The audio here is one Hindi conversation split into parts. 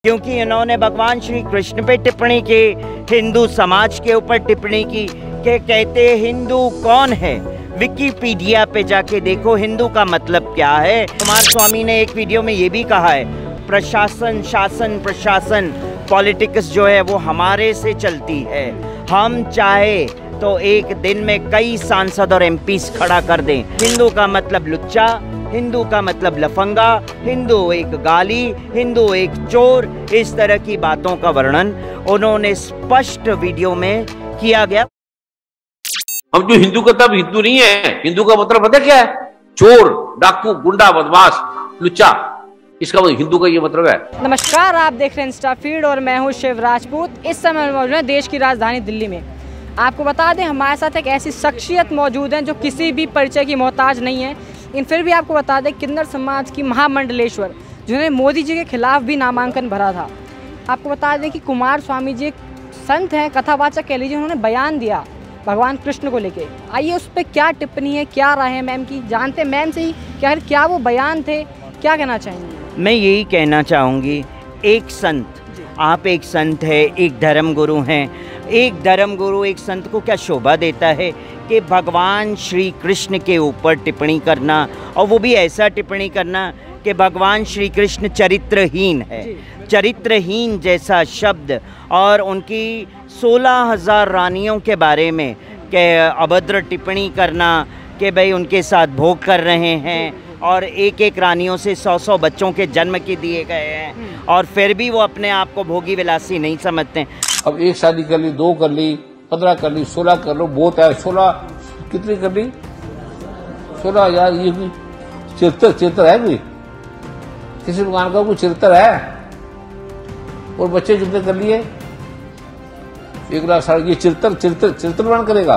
क्योंकि इन्होंने भगवान श्री कृष्ण पे टिप्पणी की, हिंदू समाज के ऊपर टिप्पणी की कि कहते हिंदू कौन है। विकिपीडिया पे जाके देखो हिंदू का मतलब क्या है। कुमार स्वामी ने एक वीडियो में ये भी कहा है, प्रशासन शासन प्रशासन पॉलिटिक्स जो है वो हमारे से चलती है। हम चाहे तो एक दिन में कई सांसद और एमपीस खड़ा कर दें। हिंदू का मतलब लुच्चा, हिंदू का मतलब लफंगा, हिंदू एक गाली, हिंदू एक चोर, इस तरह की बातों का वर्णन उन्होंने स्पष्ट वीडियो में किया गया। हम जो हिंदू का तब हिंदू नहीं है, हिंदू का मतलब पता क्या है? चोर, डाकू, गुंडा, बदमाश, लुच्चा, इसका हिंदू का ये मतलब है। नमस्कार, आप देख रहे हैं इंस्टा फीड और मैं हूं शिव राजपूत। इस समय मौजूद है देश की राजधानी दिल्ली में। आपको बता दें हमारे साथ एक ऐसी शख्सियत मौजूद है जो किसी भी परिचय की मोहताज नहीं है, लेकिन फिर भी आपको बता दें किन्नर समाज की महामंडलेश्वर जिन्होंने मोदी जी के खिलाफ भी नामांकन भरा था। आपको बता दें कि कुमार स्वामी जी एक संत हैं, कथावाचक कह लीजिए, उन्होंने बयान दिया भगवान कृष्ण को लेके। आइए उस पर क्या टिप्पणी है, क्या राय है मैम की, जानते हैं मैम से ही क्या वो बयान थे, क्या कहना चाहेंगे? मैं यही कहना चाहूँगी, एक संत, आप एक संत है, एक धर्मगुरु हैं। एक धर्मगुरु एक संत को क्या शोभा देता है कि भगवान श्री कृष्ण के ऊपर टिप्पणी करना, और वो भी ऐसा टिप्पणी करना कि भगवान श्री कृष्ण चरित्रहीन है। चरित्रहीन जैसा शब्द, और उनकी 16,000 रानियों के बारे में कि अभद्र टिप्पणी करना कि भाई उनके साथ भोग कर रहे हैं, और एक एक रानियों से 100-100 बच्चों के जन्म के दिए गए हैं, और फिर भी वो अपने आप को भोगी विलासी नहीं समझते। अब एक शादी कर ली, 2 कर ली, 15 कर ली, 16 कर लो, बहुत है। 16 कितनी कर ली? 16,000। ये भी चरित्र है कोई? किसी भगवान का कोई चरित्र है? और बच्चे कितने कर लिए? 1 लाख 60। ये चरित्रवान करेगा?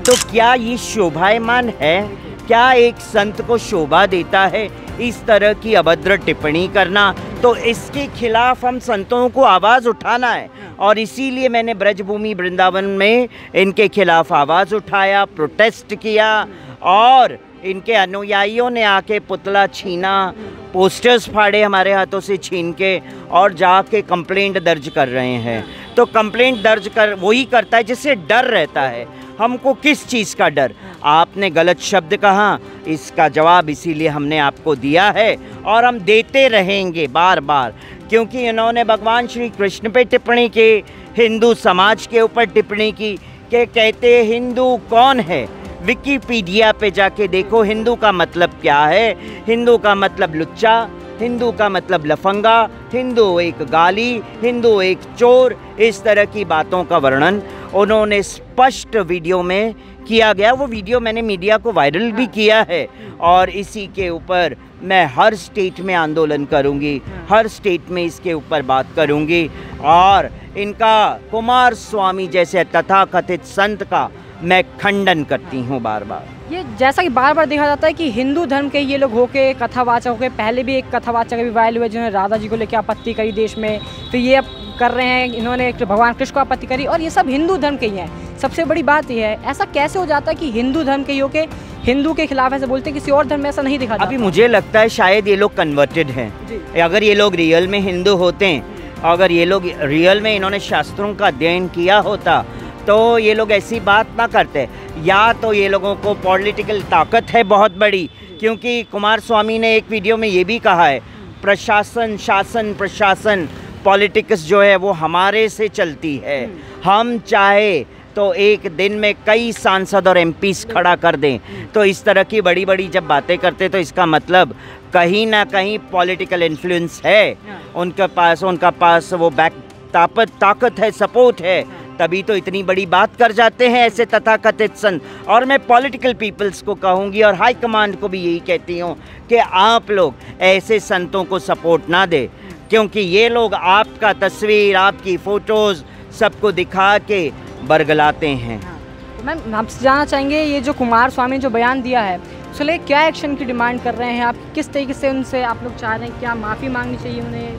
तो क्या ये शोभायमान है? क्या एक संत को शोभा देता है इस तरह की अभद्र टिप्पणी करना? तो इसके खिलाफ हम संतों को आवाज़ उठाना है, और इसीलिए मैंने ब्रजभूमि वृंदावन में इनके खिलाफ आवाज़ उठाया, प्रोटेस्ट किया, और इनके अनुयायियों ने आके पुतला छीना, पोस्टर्स फाड़े हमारे हाथों से छीन के, और जाके कंप्लेंट दर्ज कर रहे हैं। तो कंप्लेंट दर्ज कर वही करता है जिससे डर रहता है। हमको किस चीज़ का डर? आपने गलत शब्द कहा, इसका जवाब इसीलिए हमने आपको दिया है, और हम देते रहेंगे बार बार, क्योंकि इन्होंने भगवान श्री कृष्ण पे टिप्पणी की, हिंदू समाज के ऊपर टिप्पणी की कि कहते हिंदू कौन है। विकिपीडिया पे जाके देखो हिंदू का मतलब क्या है। हिंदू का मतलब लुच्चा, हिंदू का मतलब लफंगा, हिंदू एक गाली, हिंदू एक चोर, इस तरह की बातों का वर्णन उन्होंने स्पष्ट वीडियो में किया गया। वो वीडियो मैंने मीडिया को वायरल भी किया है, और इसी के ऊपर मैं हर स्टेट में आंदोलन करूंगी, हर स्टेट में इसके ऊपर बात करूंगी, और इनका कुमार स्वामी जैसे तथाकथित संत का मैं खंडन करती हूँ बार बार। ये जैसा कि बार बार देखा जाता है कि हिंदू धर्म के ये लोग होके कथावाचक होके, पहले भी एक कथावाचक भी वायरल हुए जिन्होंने राधा जी को लेकर आपत्ति करी देश में, फिर ये अब कर रहे हैं, इन्होंने भगवान कृष्ण को आपत्ति करी, और ये सब हिंदू धर्म के ही हैं। सबसे बड़ी बात यह है, ऐसा कैसे हो जाता है कि हिंदू धर्म के ही होके हिंदू के खिलाफ ऐसे बोलते हैं? किसी और धर्म में ऐसा नहीं दिखा। अभी मुझे लगता है शायद ये लोग कन्वर्टेड हैं। अगर ये लोग रियल में हिंदू होते हैं, अगर ये लोग रियल में इन्होंने शास्त्रों का अध्ययन किया होता, तो ये लोग ऐसी बात ना करते। या तो ये लोगों को पॉलिटिकल ताकत है बहुत बड़ी, क्योंकि कुमार स्वामी ने एक वीडियो में ये भी कहा है, प्रशासन शासन प्रशासन पॉलिटिक्स जो है वो हमारे से चलती है। हम चाहे तो एक दिन में कई सांसद और एमपीस खड़ा कर दें। तो इस तरह की बड़ी बड़ी जब बातें करते तो इसका मतलब कहीं ना कहीं पॉलिटिकल इन्फ्लुएंस है उनका पास वो ताकत है, सपोर्ट है, तभी तो इतनी बड़ी बात कर जाते हैं ऐसे तथाकथित संत। और मैं पॉलिटिकल पीपल्स को कहूँगी, और हाई कमांड को भी यही कहती हूँ कि आप लोग ऐसे संतों को सपोर्ट ना दें, क्योंकि ये लोग आपका तस्वीर, आपकी फ़ोटोज़ सबको दिखा के बरगलाते हैं। मैम आपसे जानना चाहेंगे, ये जो कुमार स्वामी जो बयान दिया है उसके क्या एक्शन की डिमांड कर रहे हैं आप? किस तरीके से उनसे आप लोग चाह रहे हैं? क्या माफ़ी मांगनी चाहिए उन्हें?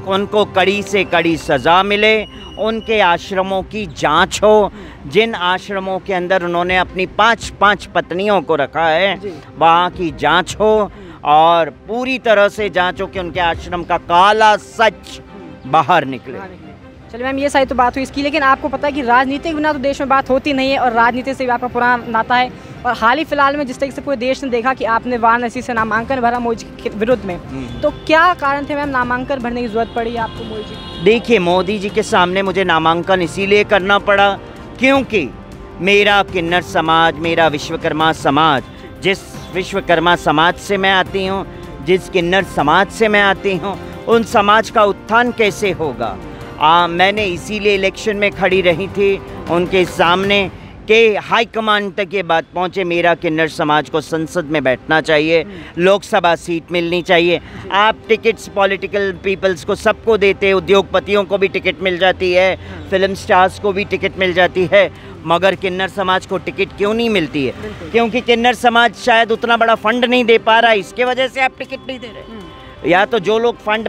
उनको कड़ी से कड़ी सज़ा मिले, उनके आश्रमों की जांच हो, जिन आश्रमों के अंदर उन्होंने अपनी 5 पत्नियों को रखा है वहाँ की जांच हो, और पूरी तरह से जांचो कि उनके आश्रम का काला सच बाहर निकले। चलिए मैम, ये सारी तो बात हुई इसकी, लेकिन आपको पता है कि राजनीति के बिना तो देश में बात होती नहीं है और राजनीति से भी आपका पुराना नाता है। और हाल ही फिलहाल में जिस तरीके से पूरे देश ने देखा कि आपने वाराणसी से नामांकन भरा मोदी के विरुद्ध में, तो क्या कारण थे मैम नामांकन भरने की जरूरत पड़ी आपको मोदी जी? देखिए, मोदी जी के सामने मुझे नामांकन इसीलिए करना पड़ा क्योंकि मेरा किन्नर समाज, मेरा विश्वकर्मा समाज, जिस विश्वकर्मा समाज से मैं आती हूँ, जिस किन्नर समाज से मैं आती हूँ, उन समाज का उत्थान कैसे होगा। मैंने इसीलिए इलेक्शन में खड़ी रही थी उनके सामने कि हाईकमान तक ये बात पहुँचे, मेरा किन्नर समाज को संसद में बैठना चाहिए, लोकसभा सीट मिलनी चाहिए। आप टिकट्स पॉलिटिकल पीपल्स को सबको देते, उद्योगपतियों को भी टिकट मिल जाती है, फिल्म स्टार्स को भी टिकट मिल जाती है, मगर किन्नर समाज को टिकट क्यों नहीं मिलती है? क्योंकि किन्नर समाज शायद उतना बड़ा फंड नहीं दे पा रहा, इसके वजह से आप टिकट नहीं दे रहे। या तो जो लोग फंड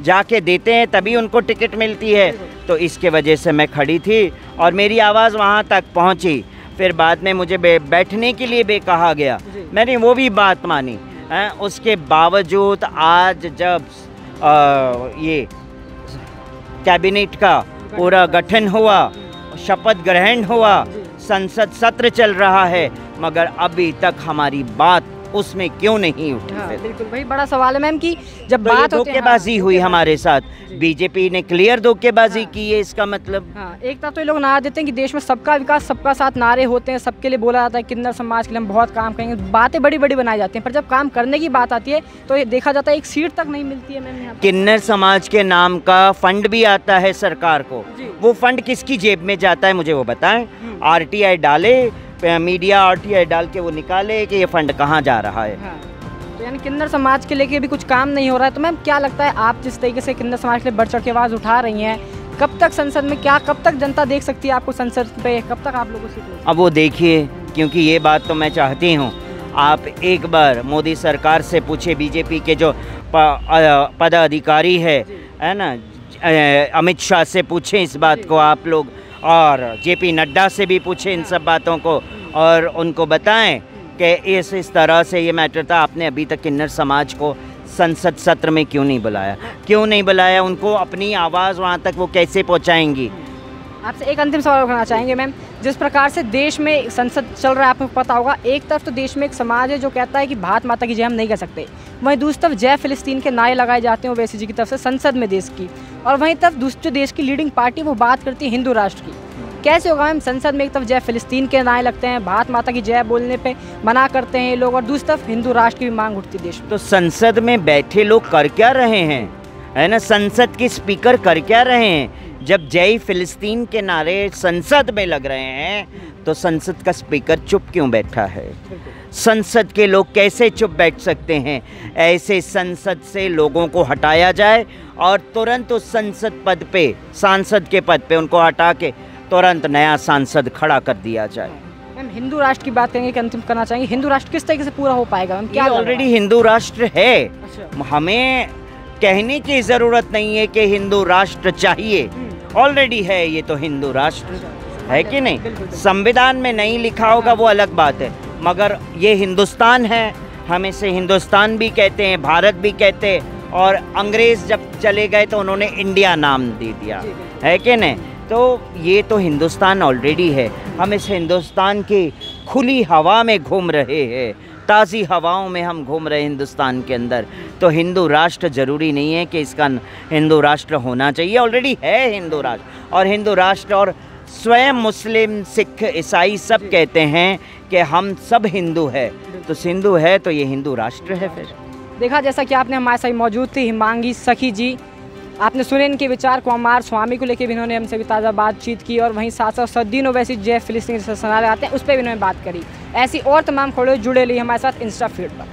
जाके देते हैं तभी उनको टिकट मिलती है। तो इसके वजह से मैं खड़ी थी और मेरी आवाज़ वहाँ तक पहुँची। फिर बाद में मुझे बैठने के लिए भी कहा गया, मैंने वो भी बात मानी। उसके बावजूद आज जब ये कैबिनेट का पूरा गठन हुआ, शपथ ग्रहण हुआ, संसद सत्र चल रहा है, मगर अभी तक हमारी बात उसमें क्यों नहीं उठी? हाँ, बिल्कुल वही बड़ा सवाल है मैम कि जब तो बात होती है, धोखेबाजी हुई हमारे साथ। बीजेपी ने क्लियर धोखेबाजी की है, इसका मतलब। हाँ, एक तरफ तो ये लोग नारा देते हैं कि देश में सबका विकास सबका साथ नारे होते हैं, सबके लिए बोला जाता है किन्नर समाज के लिए हम बहुत काम करेंगे, बातें बड़ी बड़ी बनाई जाती हैं, पर जब काम करने की बात आती है तो ये देखा जाता है एक सीट तक नहीं मिलती है मैम यहाँ। किन्नर समाज के नाम का फंड भी आता है सरकार को, वो फंड किसकी जेब में जाता है मुझे वो बताएं। RTI डाले, मीडिया RTI डाल के वो निकाले कि ये फंड कहाँ जा रहा है। हाँ। तो यानी किन्नर समाज के लेके भी कुछ काम नहीं हो रहा है। तो मैम क्या लगता है, आप जिस तरीके से किन्नर समाज के लिए बढ़ चढ़ के आवाज़ उठा रही हैं, कब तक संसद में, क्या कब तक जनता देख सकती है आपको संसद पे, कब तक आप लोगों से? अब वो देखिए, क्योंकि ये बात तो मैं चाहती हूँ आप एक बार मोदी सरकार से पूछे, बीजेपी के जो पदाधिकारी है ना, अमित शाह से पूछें इस बात को आप लोग, और JP नड्डा से भी पूछें इन सब बातों को, और उनको बताएं कि इस तरह से ये मैटर था। आपने अभी तक किन्नर समाज को संसद सत्र में क्यों नहीं बुलाया? क्यों नहीं बुलाया? उनको अपनी आवाज़ वहाँ तक वो कैसे पहुँचाएंगी? आपसे एक अंतिम सवाल करना चाहेंगे मैम, जिस प्रकार से देश में संसद चल रहा है आपको पता होगा, एक तरफ तो देश में एक समाज है जो कहता है कि भारत माता की जय हम नहीं कर सकते, वहीं दूसरी तरफ जय फिलिस्तीन के नारे लगाए जाते हैं ओवैसी जी की तरफ से संसद में देश की, और वहीं तरफ दूसरे देश की लीडिंग पार्टी वो बात करती है हिंदू राष्ट्र की। कैसे होगा मैम? संसद में एक तरफ जय फिलिस्तीन के नारे लगते हैं, भारत माता की जय बोलने पे मना करते हैं लोग, और दूसरी तरफ हिंदू राष्ट्र की भी मांग उठती है देश में। तो संसद में बैठे लोग कर क्या रहे हैं, है ना? संसद के स्पीकर कर क्या रहे हैं? जब जय फिलिस्तीन के नारे संसद में लग रहे हैं तो संसद का स्पीकर चुप क्यों बैठा है? संसद के लोग कैसे चुप बैठ सकते हैं? ऐसे संसद से लोगों को हटाया जाए और तुरंत उस संसद पद पे, सांसद के पद पे उनको हटा के तुरंत नया सांसद खड़ा कर दिया जाए। मैम हिंदू राष्ट्र की बात करेंगे कि अंतिम करना चाहेंगे, हिंदू राष्ट्र किस तरीके से पूरा हो पाएगा मैम? क्या ऑलरेडी हिंदू राष्ट्र है। हमें कहने की ज़रूरत नहीं है कि हिंदू राष्ट्र चाहिए, ऑलरेडी है ये तो हिंदू राष्ट्र, है कि नहीं? संविधान में नहीं लिखा होगा वो अलग बात है, मगर ये हिंदुस्तान है, हम इसे हिंदुस्तान भी कहते हैं, भारत भी कहते हैं, और अंग्रेज़ जब चले गए तो उन्होंने इंडिया नाम दे दिया, है कि नहीं? तो ये तो हिंदुस्तान ऑलरेडी है। हम इस हिंदुस्तान की खुली हवा में घूम रहे हैं, ताज़ी हवाओं में हम घूम रहे हैं हिंदुस्तान के अंदर। तो हिंदू राष्ट्र ज़रूरी नहीं है कि इसका हिंदू राष्ट्र होना चाहिए, ऑलरेडी है हिंदू राष्ट्र। और हिंदू राष्ट्र और स्वयं मुस्लिम, सिख, ईसाई सब कहते हैं कि हम सब हिंदू है, तो हिंदू है तो ये हिंदू राष्ट्र है। फिर देखा, जैसा कि आपने हमारे साथ मौजूद थी हिमांगी सखी जी, आपने सुने इनके विचार, कुमार स्वामी को लेकर भी इन्होंने हमसे भी ताज़ा बातचीत की, और वहीं साथ साथ सद्दीन ओवैसी जय फिलिस्तीन से नारे आते हैं उस पर भी इन्होंने बात करी। ऐसी और तमाम खबरें जुड़े रही हमारे साथ इंस्टा फीड पर।